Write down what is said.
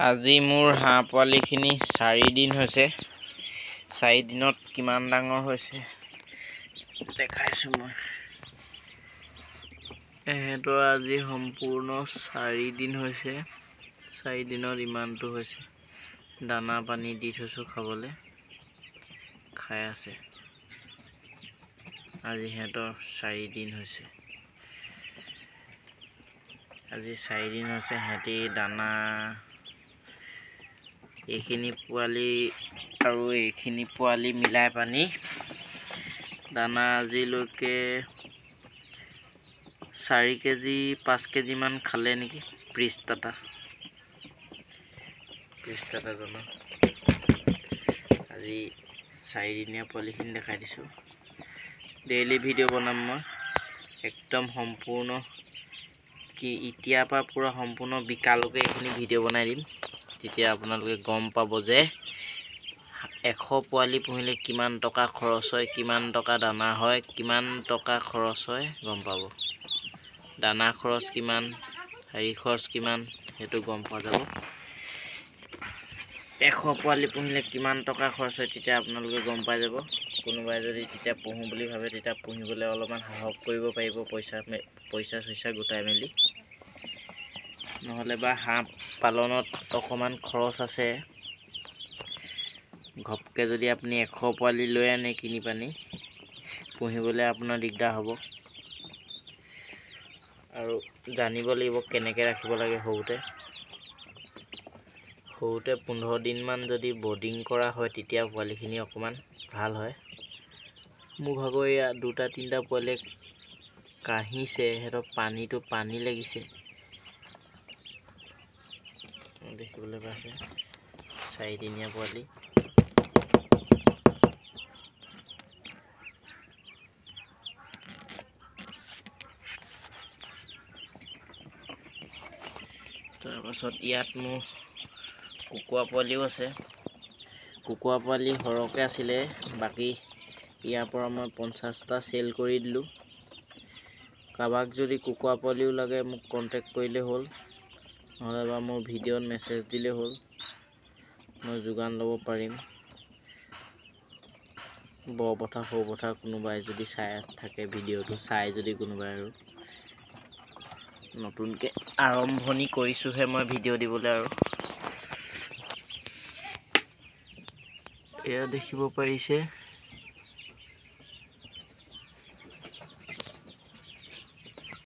আজি মোৰ হাঁহ পোৱালিখিনি 4 দিন হৈছে। 4 দিনত কিমান ডাঙৰ হৈছে দেখাইছো মই। এহেঁতৰ আজি সম্পূৰ্ণ 4 দিন হৈছে। 4 দিনত ইমানটো হৈছে। দানা পানী দি থৈছো খাবলৈ, খাই আছে। আজি সিহঁতৰ 4 দিন হৈছে। আজি 4 দিন হৈছে সিহঁতি দানা এইখিনি পোৱালি আৰু এইখিনি পোৱালি মিলাই পানি দানা আজিলৈকে 4 কেজি 5 কেজি মান খালে নেকি। পৃষ্ঠাটা দানা আজি 4 দিনীয়া পোৱালিখিনি দেখাই দিছো। ডেইলি ভিডিঅ' বনাম মই, একদম সম্পূৰ্ণ কি ইতিয়াৰ পৰা পুৰা সম্পূৰ্ণ বিকালৈকে এইখিনি ভিডিঅ' বনাই দিম। তেতিয়া আপোনালোকে গম পাব যে 100 পোৱালি পুহিলে কিমান টকা খৰচ হয়, কিমান টকা দানা হয়, কিমান টকা খৰচ হয় গম পাব। দানা খৰচ কিমান, হেৰি খৰচ কিমান, সেইটো গম পোৱা যাব। 100 পোৱালি পুহিলে কিমান টকা খৰচ হয় তেতিয়া আপোনালোকে গম পাই যাব। কোনোবাই যদি তেতিয়া পুহো বুলি ভাবে তেতিয়া পুহিবলৈ অলপমান সাহস কৰিব পাৰিব, পইচা গোটাই মেলি। নহ'লে বা হাঁহ পালনত অকমান খৰচ আছে। ঘপকে যদি আপুনি 100 পোৱালি লৈ আনে কিনি পানি পুহিবলৈ আপোনাৰ দিগদাৰ হ'ব। আৰু জানিব লাগিব কেনেকৈ ৰাখিব লাগে। সৰুতে 15 দিন মান যদি বৰ্ডিং কৰা হয় তেতিয়া পোৱালিখিনি অকমান ভাল হয়। মোৰ ভাগৰ এয়া 2-3টা পোৱালি কাহিছে, সিহঁতৰ পানী লাগিছে দেখিবলৈ পাইছে। 4 দিনীয়া পোৱালি। তাৰপাছত ইয়াত মোৰ কুকুৰা পোৱালিও আছে। কুকুৰা পোৱালি সৰহকৈ আছিলে, বাকী ইয়াৰ পৰা মই 50টা চেল কৰি দিলোঁ। কাৰোবাক যদি কুকুৰা পোৱালিও লাগে মোক কণ্টেক্ট কৰিলে হ'ল, নহ'লে বা মোৰ ভিডিঅ'ত মেছেজ দিলে হ'ল, মই যোগান ল'ব পাৰিম। বৰপথাৰ সৰুপথাৰ কোনোবাই যদি চাই থাকে ভিডিঅ'টো যদি কোনোবাই আৰু নতুনকৈ আৰম্ভণি কৰিছোঁহে মই ভিডিঅ' দিবলৈ। আৰু এয়া দেখিব পাৰিছে